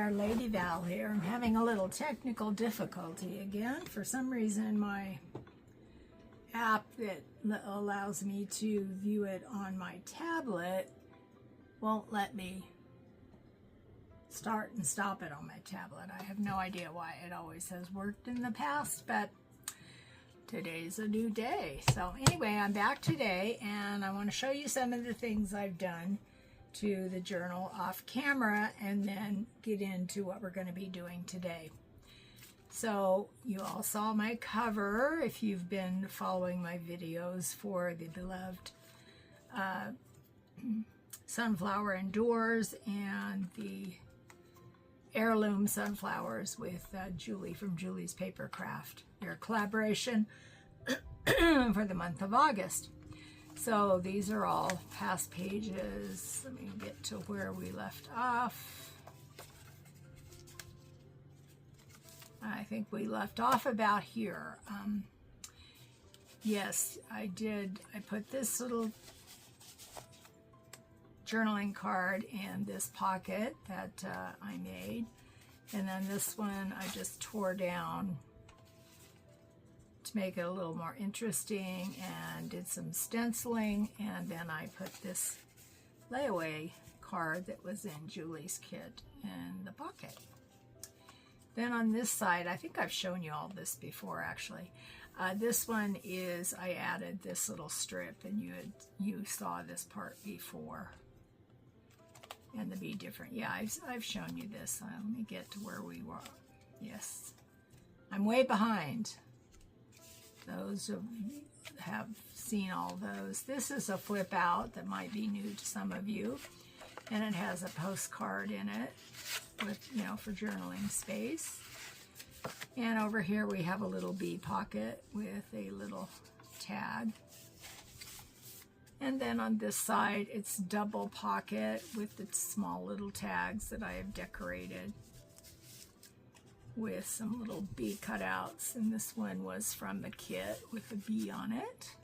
Our Lady Val here. I'm having a little technical difficulty again. For some reason, my app that allows me to view it on my tablet won't let me start and stop it on my tablet. I have no idea why. It always has worked in the past, but today's a new day. So anyway, I'm back today, and I want to show you some of the things I've done to the journal off camera, and then get into what we're going to be doing today. So you all saw my cover if you've been following my videos for the beloved SunflowersAndDors and the Heirloom sunflowers with Julie from Julie's Papercraft, their collaboration for the month of August. So these are all past pages. Let me get to where we left off. I think we left off about here. Yes, I did. I put this little journaling card in this pocket that I made. And then this one I just tore down to make it a little more interesting, and did some stenciling, and then I put this layaway card that was in Julie's kit in the pocket. Then on this side, I think I've shown you all this before actually. This one is, I added this little strip, and you saw this part before. And the Be Different. Yeah, I've shown you this. Let me get to where we were. Yes. I'm way behind. Those who have seen all those. This is a flip out that might be new to some of you. And it has a postcard in it with, for journaling space. And over here we have a little bee pocket with a little tag. And then on this side, it's double pocket with the small little tags that I have decorated with some little bee cutouts. And this one was from the kit with a bee on it.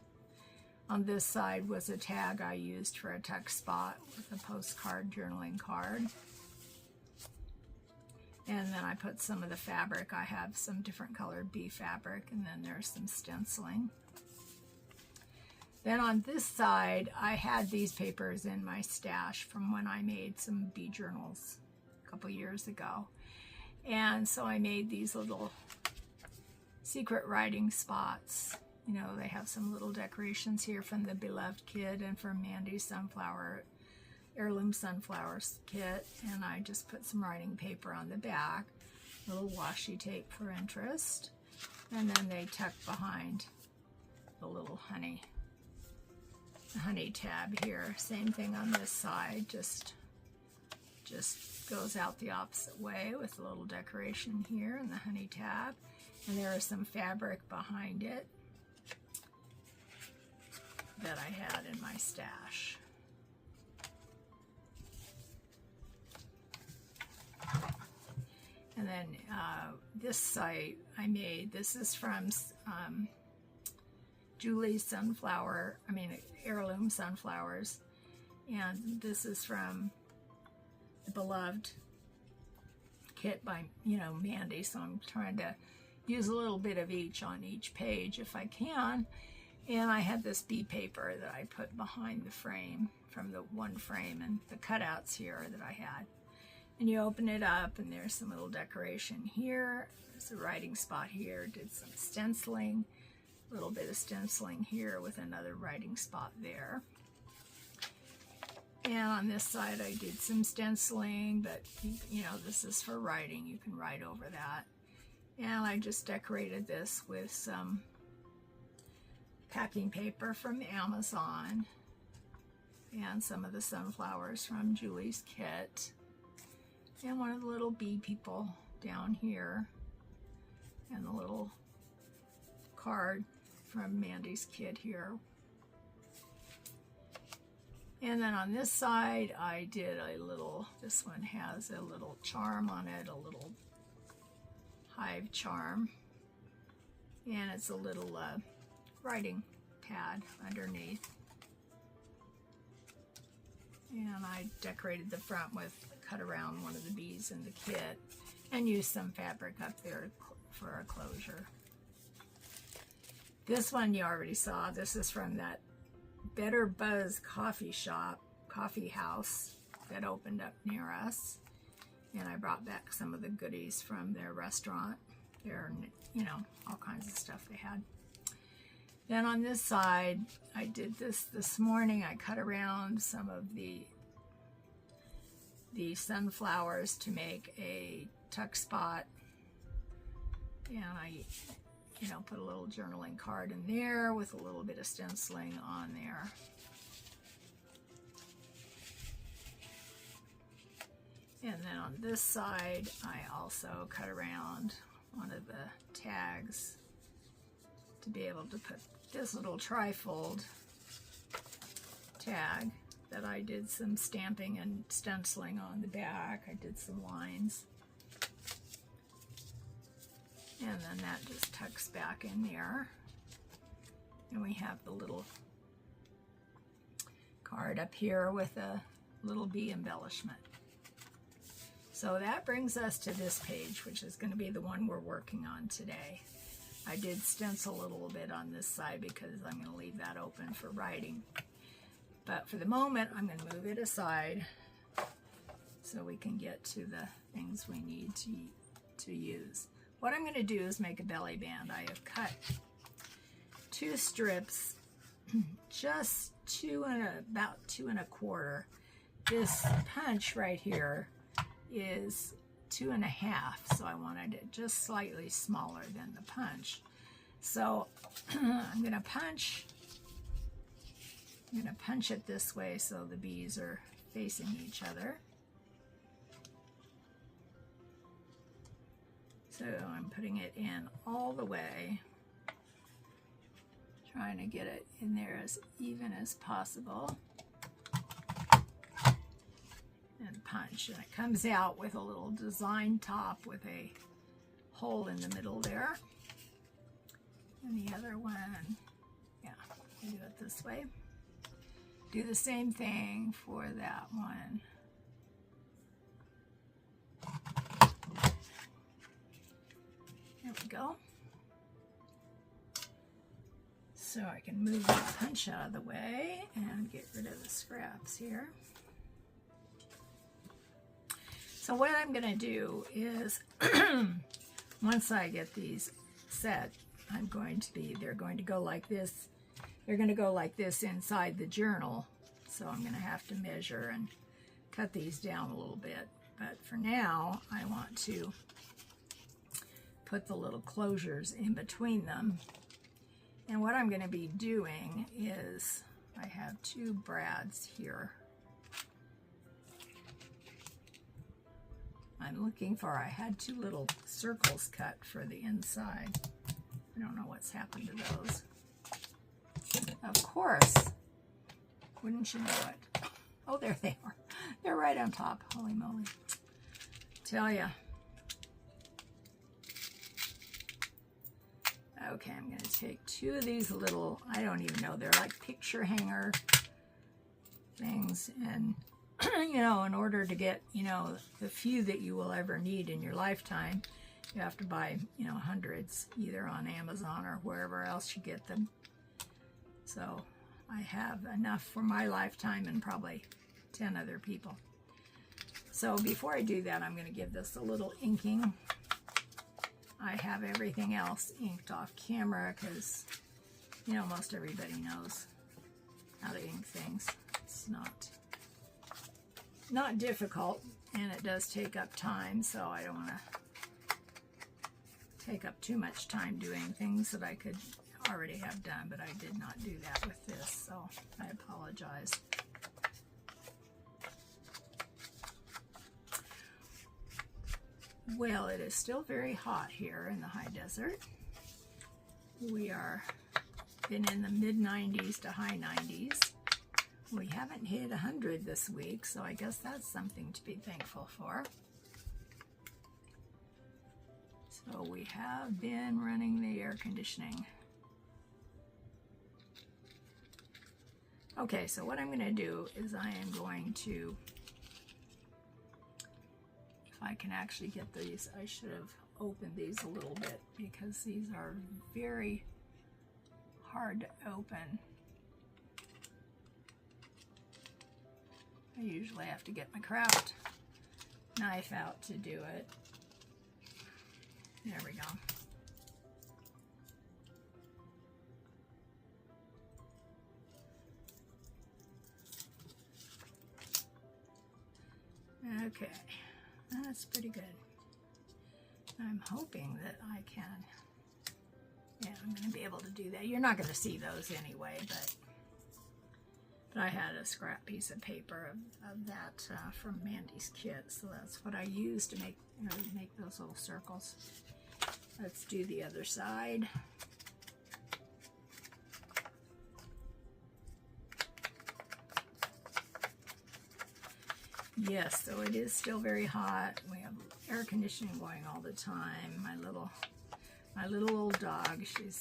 On this side was a tag I used for a tuck spot with a postcard journaling card. And then I put some of the fabric. I have some different colored bee fabric, and then there's some stenciling. Then on this side, I had these papers in my stash from when I made some bee journals a couple years ago. And so I made these little secret writing spots. They have some little decorations here from the beloved kit and from Mandy's Heirloom Sunflowers kit. And I just put some writing paper on the back, little washi tape for interest. And then they tuck behind the little honey tab here. Same thing on this side, just goes out the opposite way with a little decoration here in the honey tab. And there is some fabric behind it that I had in my stash. And then this site I made, this is from Julie's Heirloom Sunflowers, and this is from the beloved kit by Mandy. So I'm trying to use a little bit of each on each page if I can. And I had this bee paper that I put behind the frame from the one frame, and the cutouts here that I had. And you open it up, and there's some little decoration here. There's a writing spot here. Did some stenciling. A little bit of stenciling here with another writing spot there. And on this side I did some stenciling, but this is for writing. You can write over that. And I just decorated this with some packing paper from Amazon and some of the sunflowers from Julie's kit. And one of the little bee people down here. And the little card from Mandy's kit here. And then on this side, I did this one has a little charm on it, a little hive charm. And it's a little writing pad underneath. And I decorated the front with cut around one of the bees in the kit and use some fabric up there for a closure. This one you already saw. This is from that Better Buzz coffee house that opened up near us. And I brought back some of the goodies from their restaurant. Their, you know, all kinds of stuff they had. Then on this side, I did this morning. I cut around some of the sunflowers to make a tuck spot. And I, you know, put a little journaling card in there with a little bit of stenciling on there. And then on this side, I also cut around one of the tags to be able to put this little trifold tag that I did some stamping and stenciling on the back. I did some lines. And then that just tucks back in there. And we have the little card up here with a little bee embellishment. So that brings us to this page, which is going to be the one we're working on today. I did stencil a little bit on this side because I'm going to leave that open for writing. But for the moment, I'm going to move it aside so we can get to the things we need to use. What I'm going to do is make a belly band. I have cut 2 strips, just about 2 1/4. This punch right here is 2 1/2, so I wanted it just slightly smaller than the punch. So I'm going to punch it this way so the bees are facing each other. So I'm putting it in all the way, trying to get it in there as even as possible. And punch, and it comes out with a little design top with a hole in the middle there. And the other one, yeah, we do it this way. Do the same thing for that one. There we go. So I can move the punch out of the way and get rid of the scraps here. So what I'm going to do is, once I get these set, they're going to go like this. They're going to go like this inside the journal. So I'm going to have to measure and cut these down a little bit. But for now, I want to put the little closures in between them. And what I'm going to be doing is, I have 2 brads here. I'm looking for, I had 2 little circles cut for the inside. I don't know what's happened to those. Of course, wouldn't you know it? Oh, there they are. They're right on top. Holy moly. Tell ya. Okay, I'm going to take 2 of these little, I don't even know, they're like picture hanger things, and you know, in order to get, you know, the few that you will ever need in your lifetime, you have to buy, you know, hundreds, either on Amazon or wherever else you get them. So I have enough for my lifetime and probably 10 other people. So before I do that, I'm going to give this a little inking. I have everything else inked off camera because, you know, most everybody knows how to ink things. It's not difficult, and it does take up time, so I don't want to take up too much time doing things that I could already have done, but I did not do that with this, so I apologize. Well, it is still very hot here in the high desert. We are been in the mid-90s to high 90s. We haven't hit 100 this week, so I guess that's something to be thankful for. So we have been running the air conditioning. Okay, so what I'm going to do is I am going to I can actually get these. I should have opened these a little bit because these are very hard to open. I usually have to get my craft knife out to do it. There we go. Okay, that's pretty good. I'm hoping that I can, yeah, I'm going to be able to do that. You're not going to see those anyway, but I had a scrap piece of paper of that from Mandy's kit, so that's what I used to make those little circles. Let's do the other side. Yes, so it is still very hot. We have air conditioning going all the time. My little old dog, she's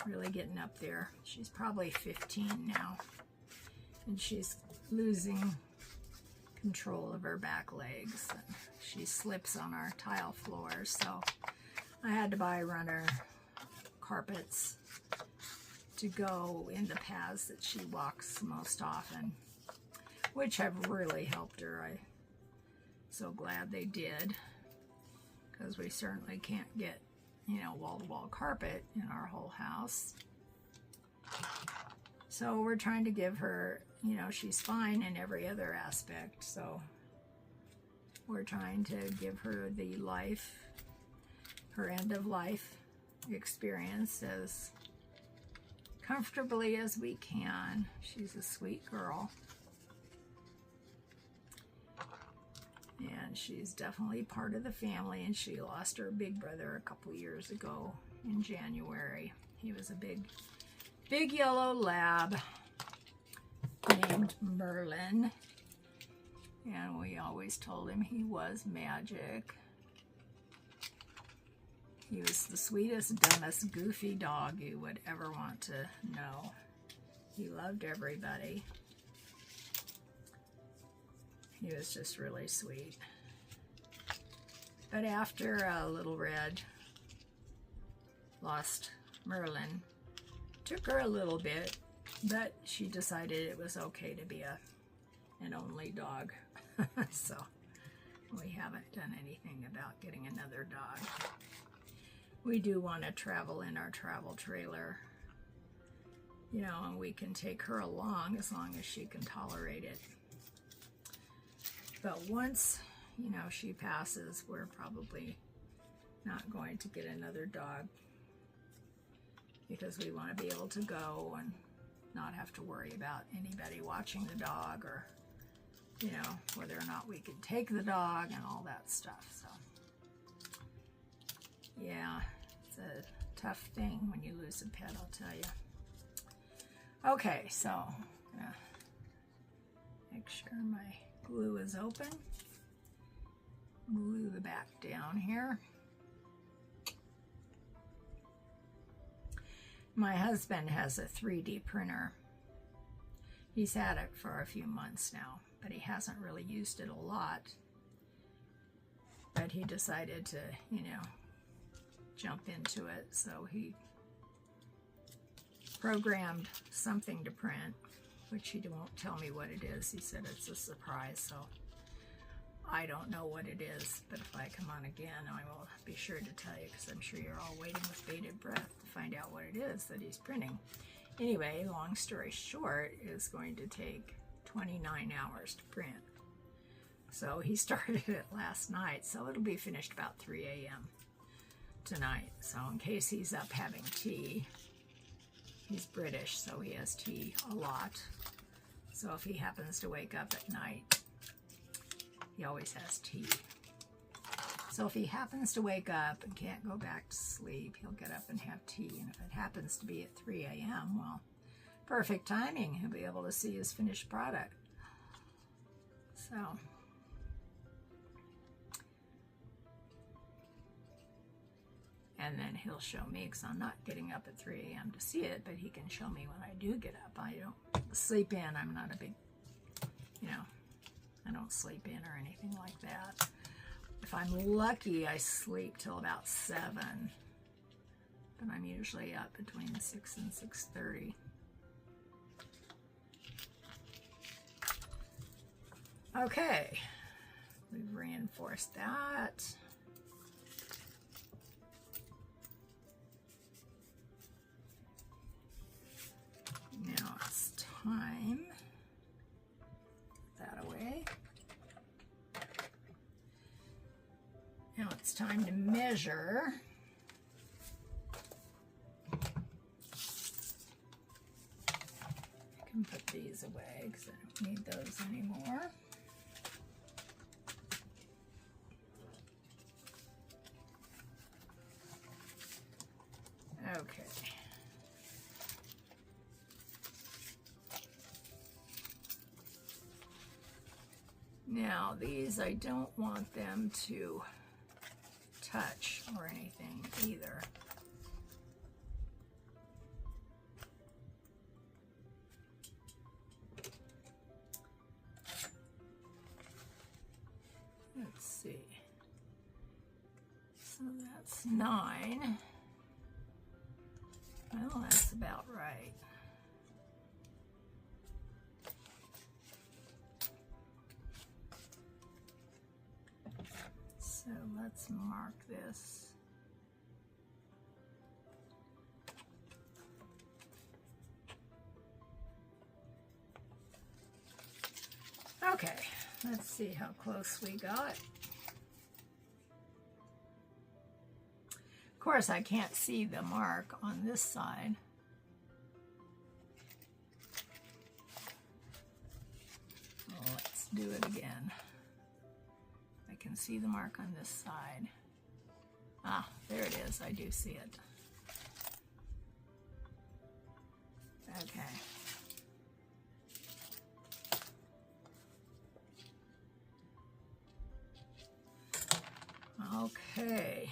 really getting up there. She's probably 15 now, and she's losing control of her back legs. And she slips on our tile floors, so I had to buy runner carpets to go in the paths that she walks most often, which have really helped her. I'm so glad they did, because we certainly can't get, you know, wall-to-wall carpet in our whole house. So we're trying to give her, you know, she's fine in every other aspect, so we're trying to give her the life, her end-of-life experience as comfortably as we can. She's a sweet girl. And she's definitely part of the family, and she lost her big brother a couple years ago in January. He was a big yellow lab named Merlin, and we always told him he was magic. He was the sweetest, dumbest, goofy dog you would ever want to know. He loved everybody. He was just really sweet. But after Little Red lost Merlin, took her a little bit, but she decided it was okay to be an only dog. So we haven't done anything about getting another dog. We do want to travel in our travel trailer, you know, and we can take her along as long as she can tolerate it. But once, you know, she passes, we're probably not going to get another dog, because we want to be able to go and not have to worry about anybody watching the dog, or, you know, whether or not we could take the dog and all that stuff. So, yeah, it's a tough thing when you lose a pet, I'll tell you. Okay, so I'm gonna make sure my glue is open. Glue the back down here. My husband has a 3D printer. He's had it for a few months now, but he hasn't really used it a lot. But he decided to, you know, jump into it, so he programmed something to print, which he won't tell me what it is. He said it's a surprise, so I don't know what it is, but if I come on again, I will be sure to tell you, because I'm sure you're all waiting with bated breath to find out what it is that he's printing. Anyway, long story short, it's going to take 29 hours to print. So he started it last night, so it'll be finished about 3 a.m. tonight. So in case he's up having tea, he's British, so he has tea a lot. So if he happens to wake up at night, he always has tea. So if he happens to wake up and can't go back to sleep, he'll get up and have tea. And if it happens to be at 3 a.m., well, perfect timing. He'll be able to see his finished product. So, and then he'll show me, because I'm not getting up at 3 a.m. to see it, but he can show me when I do get up. I don't sleep in. I'm not a big, you know, I don't sleep in or anything like that. If I'm lucky, I sleep till about 7, but I'm usually up between 6 and 6:30. Okay, we've reinforced that. Now it's time, put that away. Now it's time to measure. I can put these away because I don't need those anymore. Okay. Now these, I don't want them to touch or anything either. Let's see. So that's 9. Well, that's about right. So let's mark this. Okay, let's see how close we got. Of course, I can't see the mark on this side. Well, let's do it again. I can see the mark on this side. Ah, there it is. I do see it. Okay. Okay.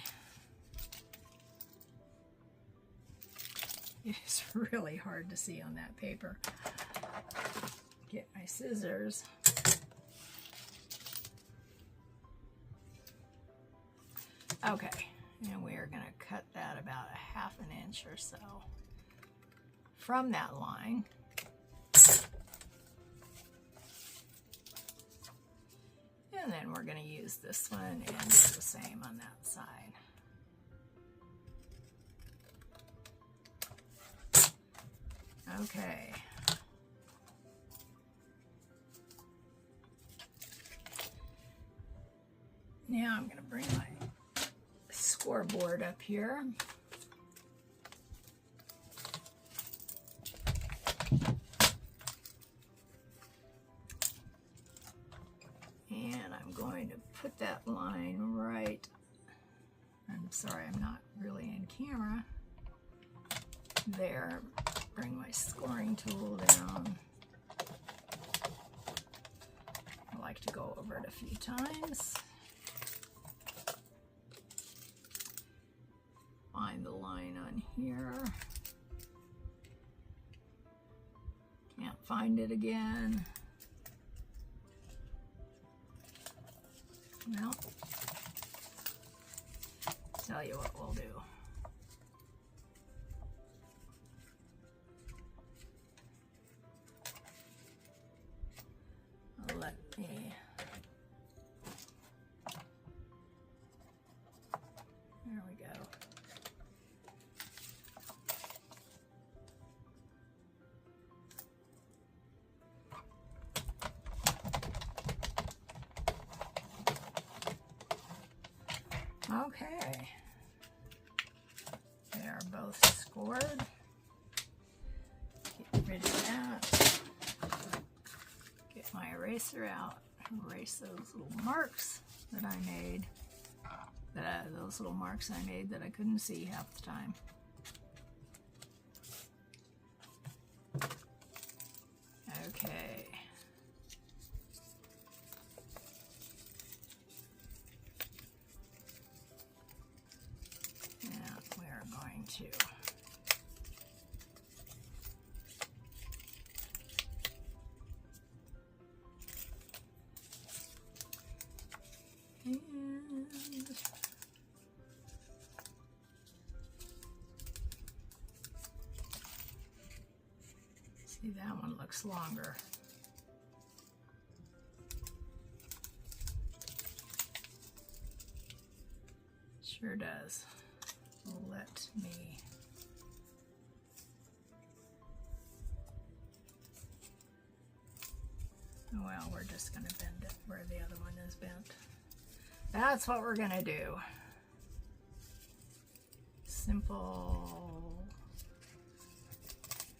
It's really hard to see on that paper. Get my scissors. Okay, and we are going to cut that about a 1/2 inch or so from that line. And then we're going to use this one and do the same on that side. Okay. Now I'm going to bring my scoreboard up here. And I'm going to put that line right, I'm sorry, I'm not really in camera, there. Bring my scoring tool down. I like to go over it a few times. Find the line on here. Can't find it again. Well, tell you what we'll do. Let me, there we go. Okay, they are both scored. Get rid of that. Get my eraser out. Erase those little marks that I made. Those little marks I made that I couldn't see half the time. Okay. Now we're going to and See, that one looks longer. Sure does. Let me well, we're just going to bend it where the other one is bent. That's what we're going to do. Simple.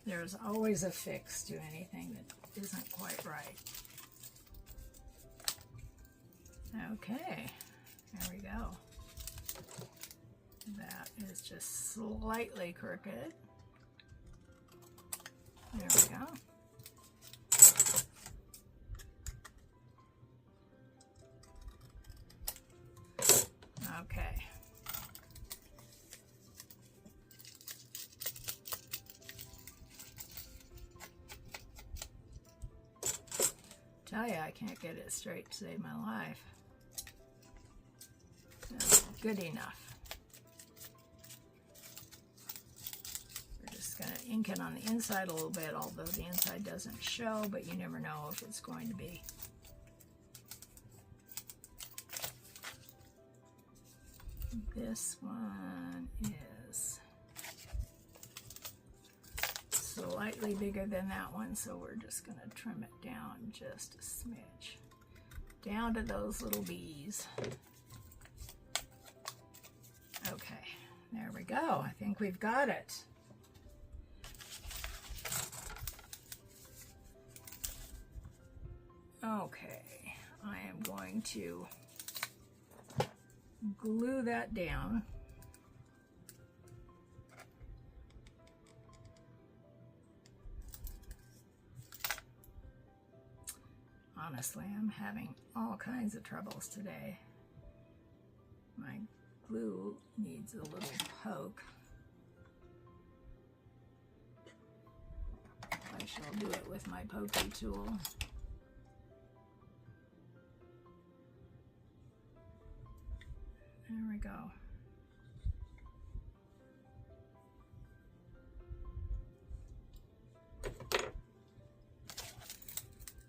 There's always a fix to anything that isn't quite right. Okay, there we go. That is just slightly crooked. There we go. Okay. Tell you, I can't get it straight to save my life. That's good enough. We're just going to ink it on the inside a little bit, although the inside doesn't show, but you never know if it's going to be. This one is slightly bigger than that one, so we're just going to trim it down just a smidge. Down to those little bees. Okay, there we go. I think we've got it. Okay, I am going to glue that down. Honestly, I'm having all kinds of troubles today. My glue needs a little poke. I shall do it with my pokey tool. There we go.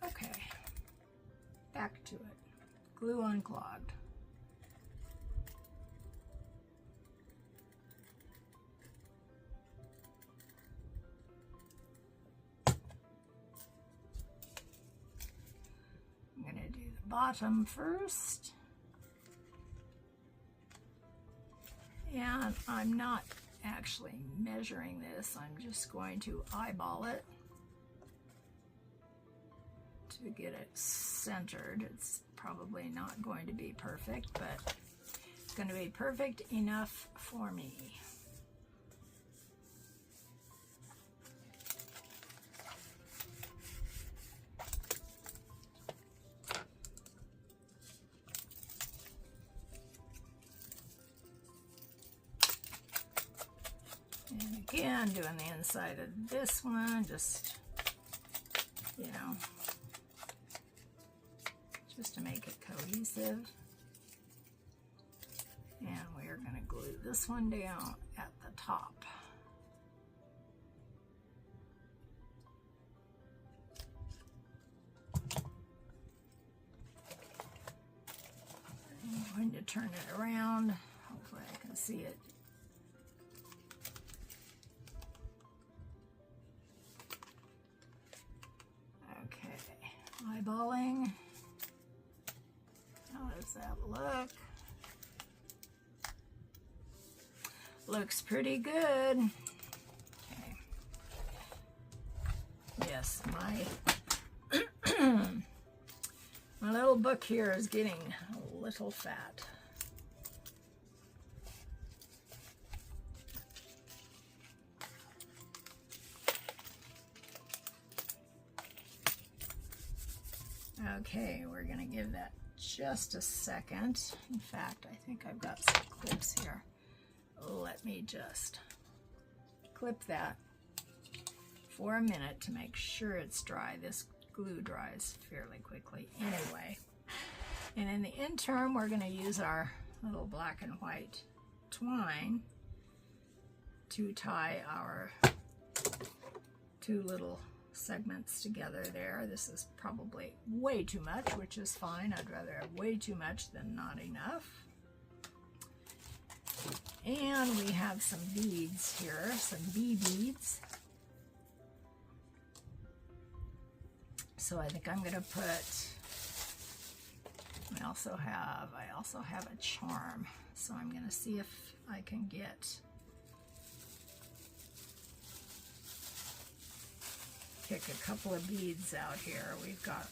Okay, back to it. Glue unclogged. I'm going to do the bottom first. And I'm not actually measuring this, I'm just going to eyeball it to get it centered. It's probably not going to be perfect, but it's going to be perfect enough for me. And again, doing the inside of this one, just, you know, just to make it cohesive. And we are going to glue this one down at the top. I'm going to turn it around. Hopefully I can see it. Eyeballing. How does that look? Looks pretty good. Okay. Yes, my little book here is getting a little fat. Okay, we're going to give that just a second. In fact, I think I've got some clips here. Let me just clip that for a minute to make sure it's dry. This glue dries fairly quickly anyway. And in the interim, we're going to use our little black and white twine to tie our two little segments together there. This is probably way too much, which is fine. I'd rather have way too much than not enough. And we have some beads here, some bee beads. So I think I'm going to put, I also have a charm. So I'm going to see if I can pick a couple of beads out here. We've got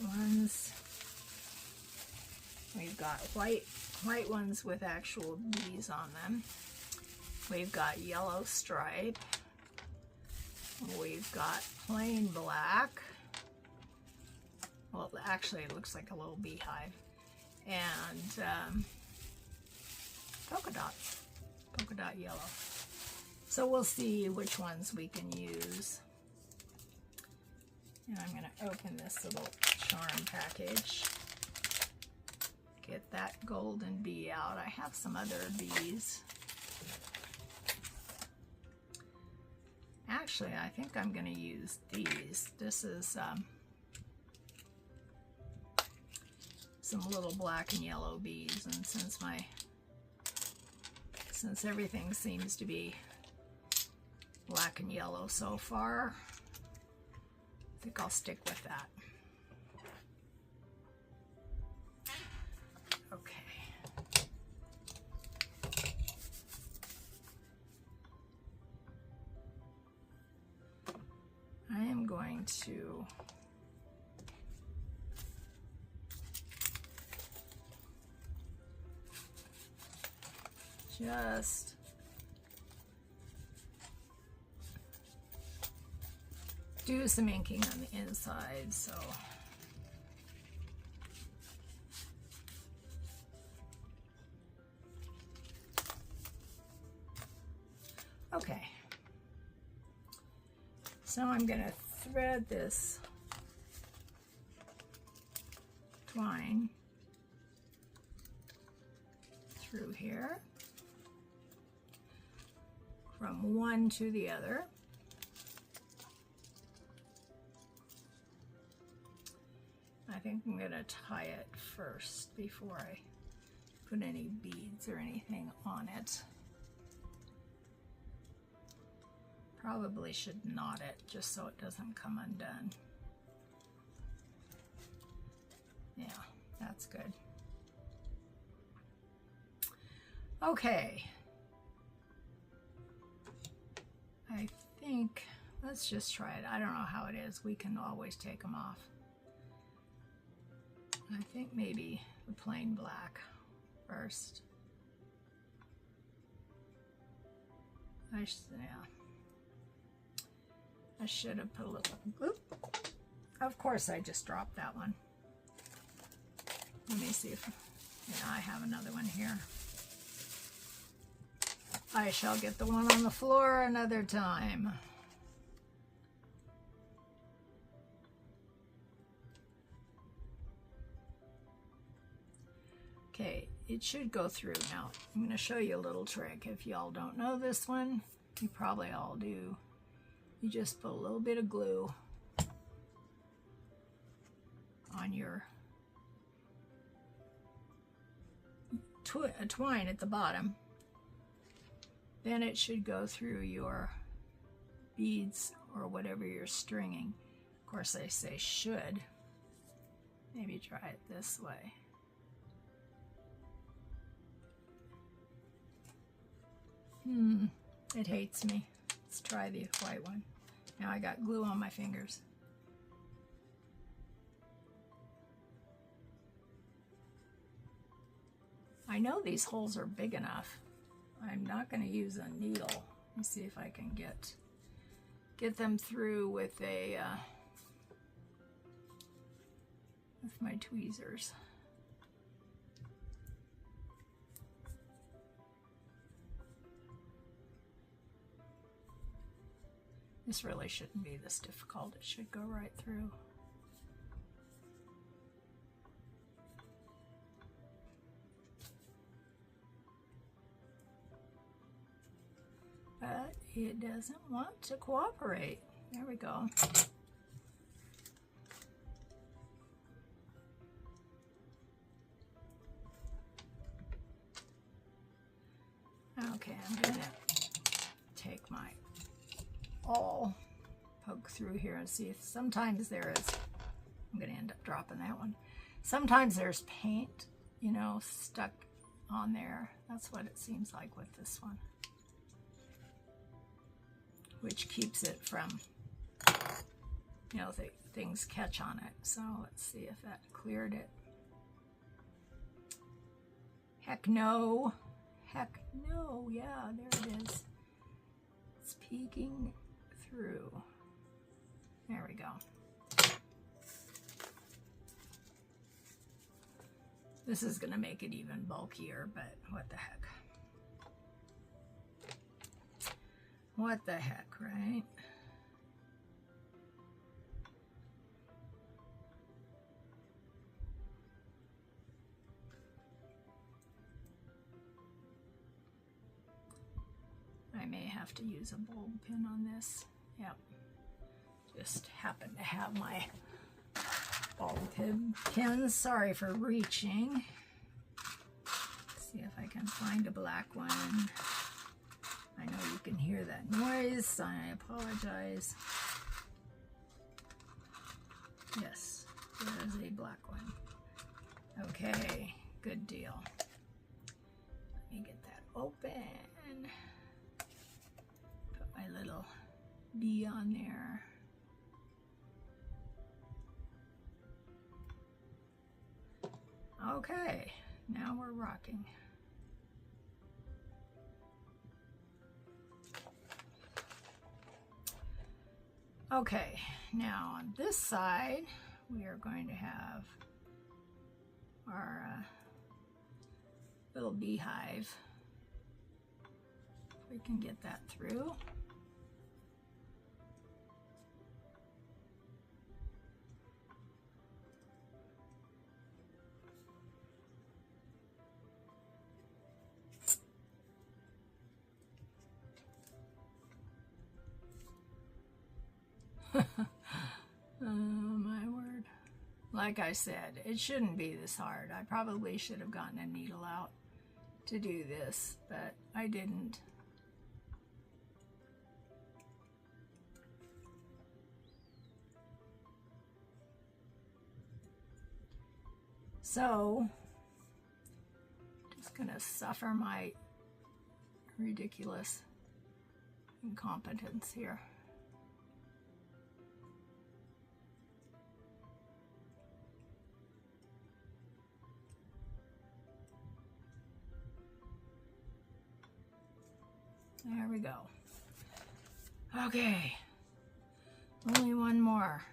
white ones with actual bees on them. We've got yellow stripe. We've got plain black. Well, actually it looks like a little beehive. And polka dot yellow. So we'll see which ones we can use. And I'm going to open this little charm package. Get that golden bee out. I have some other bees. Actually, I think I'm going to use these. This is some little black and yellow bees, and since everything seems to be black and yellow so far, I think I'll stick with that. Okay. I am going to just do some inking on the inside, so okay. So I'm going to thread this twine through here from one to the other. I think I'm going to tie it first before I put any beads or anything on it. Probably should knot it just so it doesn't come undone. Yeah, that's good. Okay. I think, let's just try it. I don't know how it is. We can always take them off. I think maybe the plain black first. Yeah. I should have put a little, oop. Of course I just dropped that one. Let me see if, yeah, I have another one here. I shall get the one on the floor another time. Okay, it should go through now. I'm going to show you a little trick. If y'all don't know this one, you probably all do. You just put a little bit of glue on your twine at the bottom. Then it should go through your beads or whatever you're stringing. Of course, I say should. Maybe try it this way. It hates me. Let's try the white one. Now I got glue on my fingers. I know these holes are big enough. I'm not going to use a needle. Let me see if I can get them through with my tweezers. This really shouldn't be this difficult. It should go right through. But it doesn't want to cooperate. There we go. take my awl, poke through here and see if sometimes there is, I'm going to end up dropping that one. Sometimes there's paint, you know, stuck on there. That's what it seems like with this one, which keeps it from, you know, things catch on it. So let's see if that cleared it. Heck no. Heck no. Yeah, there it is. It's peeking through. There we go. This is going to make it even bulkier, but what the heck. What the heck, right? I may have to use a bulb pin on this. Yep. Just happen to have my bulb pins. Sorry for reaching. Let's see if I can find a black one. I know you can hear that noise. I apologize. Yes, there is a black one. Okay, good deal. Let me get that open. Put my little bee on there. Okay, now we're rocking. Okay, now on this side, we are going to have our little beehive. If we can get that through. Oh my word. Like I said, it shouldn't be this hard. I probably should have gotten a needle out to do this, but I didn't. So, just gonna suffer my ridiculous incompetence here. There we go. Okay, only one more.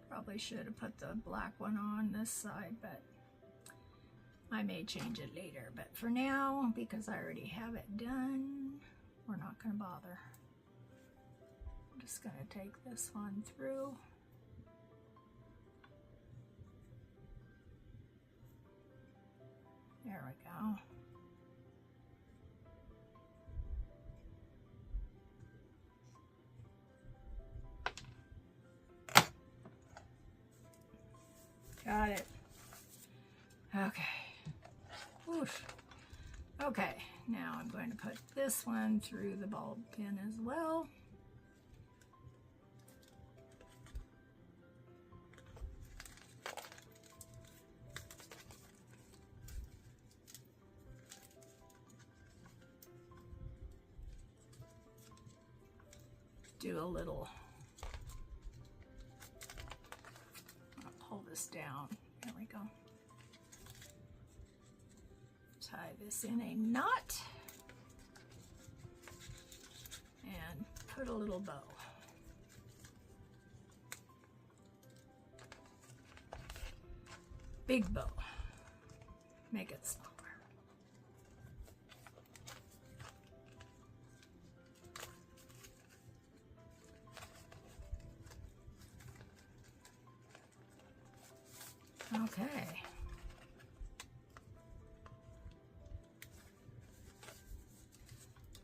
Probably should have put the black one on this side, but I may change it later. But for now, because I already have it done, we're not going to bother. I'm just going to take this one through. There we go. Got it. Okay. Whoosh. Okay, now I'm going to put this one through the bulb pin as well. Do a little, I'll pull this down, there we go. Tie this in a knot and put a little bow. Big bow, make it smaller. Okay.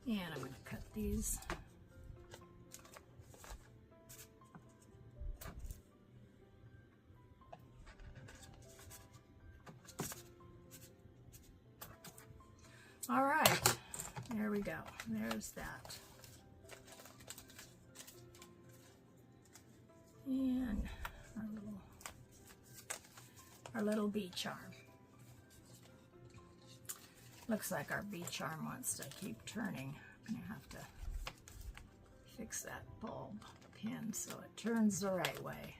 And I'm going to cut these There we go. There's that. And our little bee charm. Looks like our bee charm wants to keep turning. I'm going to have to fix that bulb pin so it turns the right way.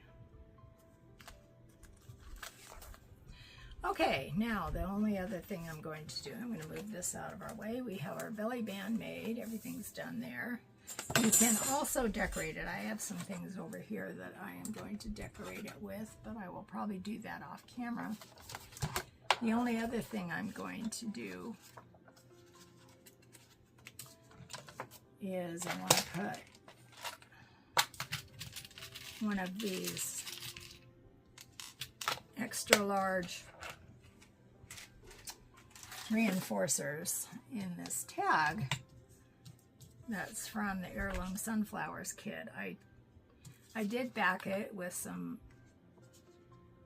Okay, now the only other thing I'm going to do, I'm going to move this out of our way. We have our belly band made. Everything's done there. You can also decorate it. I have some things over here that I am going to decorate it with, but I will probably do that off camera. The only other thing I'm going to do is I want to put one of these extra large reinforcers in this tag that's from the Heirloom Sunflowers kit. I did back it with some,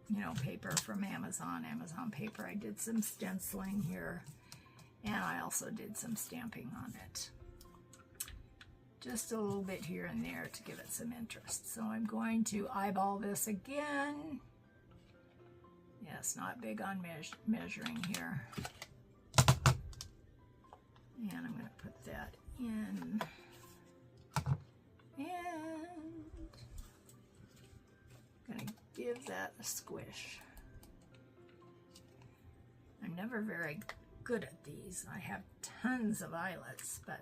you know, paper from Amazon paper. I did some stenciling here, and I also did some stamping on it. Just a little bit here and there to give it some interest. So I'm going to eyeball this again. Yes, not big on measuring here. And I'm going to put that in. And I'm going to give that a squish. I'm never very good at these. I have tons of eyelets, but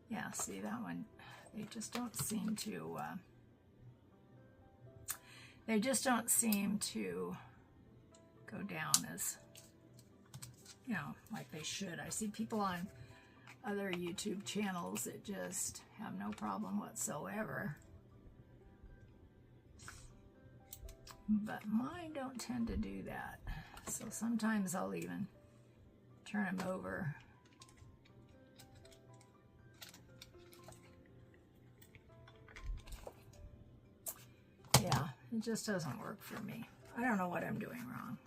yeah, see that one? They just don't seem to, go down as, you know, like they should. I see people on other YouTube channels that just have no problem whatsoever. But mine don't tend to do that. So sometimes I'll even turn them over. Yeah, it just doesn't work for me. I don't know what I'm doing wrong.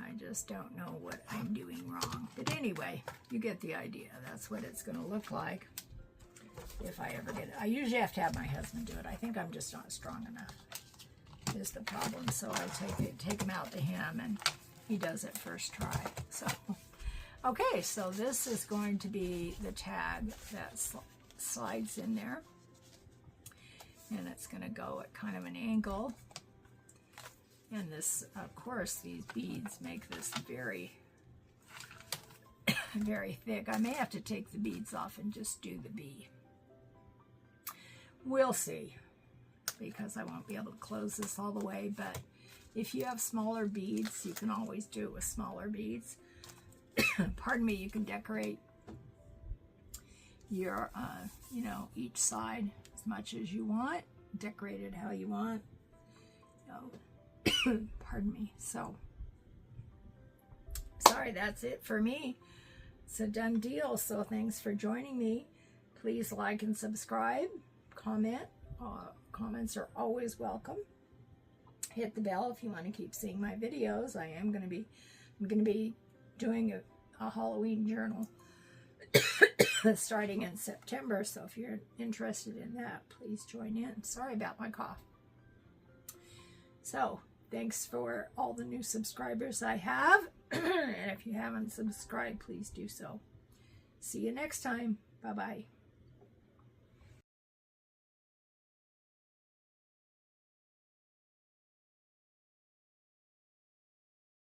I just don't know what I'm doing wrong. But anyway, you get the idea. That's what it's going to look like if I ever get it. I usually have to have my husband do it. I think I'm just not strong enough is the problem. So I take him out to him, and he does it first try. So, okay, so this is going to be the tag that slides in there. And it's going to go at kind of an angle. And this, of course, these beads make this very, very thick. I may have to take the beads off and just do the bee. We'll see, because I won't be able to close this all the way. But if you have smaller beads, you can always do it with smaller beads. Pardon me, you can decorate your, you know, each side as much as you want. Decorate it how you want. Pardon me. So, sorry, that's it for me. It's a done deal. So thanks for joining me. Please like and subscribe. Comment. Comments are always welcome. Hit the bell if you want to keep seeing my videos. I'm going to be doing a Halloween journal starting in September. So if you're interested in that, please join in. Sorry about my cough. So, thanks for all the new subscribers I have. And if you haven't subscribed, please do so. See you next time. Bye-bye.